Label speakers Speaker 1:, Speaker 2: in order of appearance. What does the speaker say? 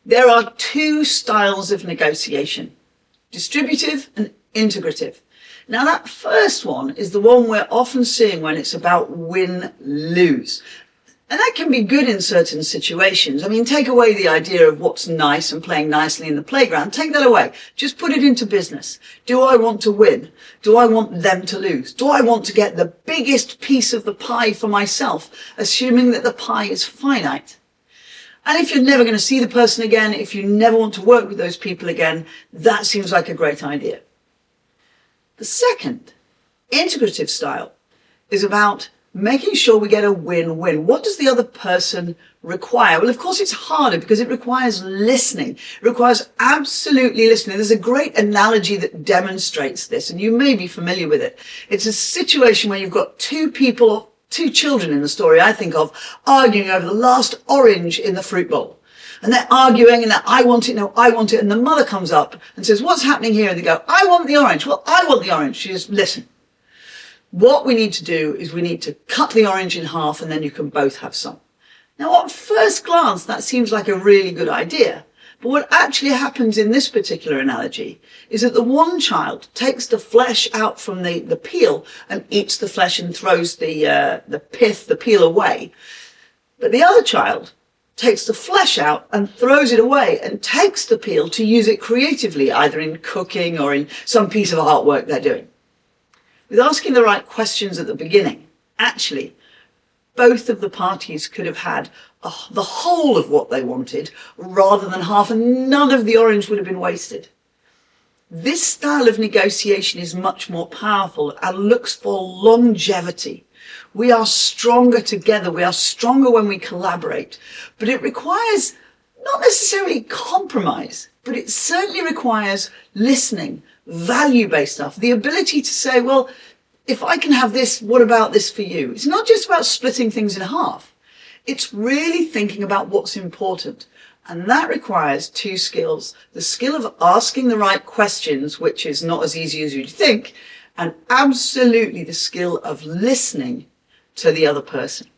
Speaker 1: There are two styles of negotiation: distributive and integrative. Now that first one is the one we're often seeing when it's about win-lose. And that can be good in certain situations. I mean, take away the idea of what's nice and playing nicely in the playground. Take that away. Just put it into business. Do I want to win? Do I want them to lose? Do I want to get the biggest piece of the pie for myself, assuming that the pie is finite? And if you're never going to see the person again, if you never want to work with those people again, that seems like a great idea. The second, integrative style, is about making sure we get a win-win. What does the other person require? Well, of course, it's harder because it requires listening. It requires absolutely listening. There's a great analogy that demonstrates this, and you may be familiar with it. It's a situation where you've got two children in the story I think of, arguing over the last orange in the fruit bowl. And they're arguing and I want it, no, I want it. And the mother comes up and says, what's happening here? And they go, I want the orange. Well, I want the orange. She says, listen. What we need to do is we need to cut the orange in half and then you can both have some. Now, at first glance, that seems like a really good idea. But what actually happens in this particular analogy is that the one child takes the flesh out from the peel and eats the flesh and throws the peel away. But the other child takes the flesh out and throws it away and takes the peel to use it creatively, either in cooking or in some piece of artwork they're doing. With asking the right questions at the beginning, actually, both of the parties could have had the whole of what they wanted rather than half, and none of the orange would have been wasted. This style of negotiation is much more powerful and looks for longevity. We are stronger together. We are stronger when we collaborate, but it requires not necessarily compromise, but it certainly requires listening, value-based stuff, the ability to say, well, if I can have this, what about this for you? It's not just about splitting things in half. It's really thinking about what's important. And that requires two skills: the skill of asking the right questions, which is not as easy as you'd think, and absolutely the skill of listening to the other person.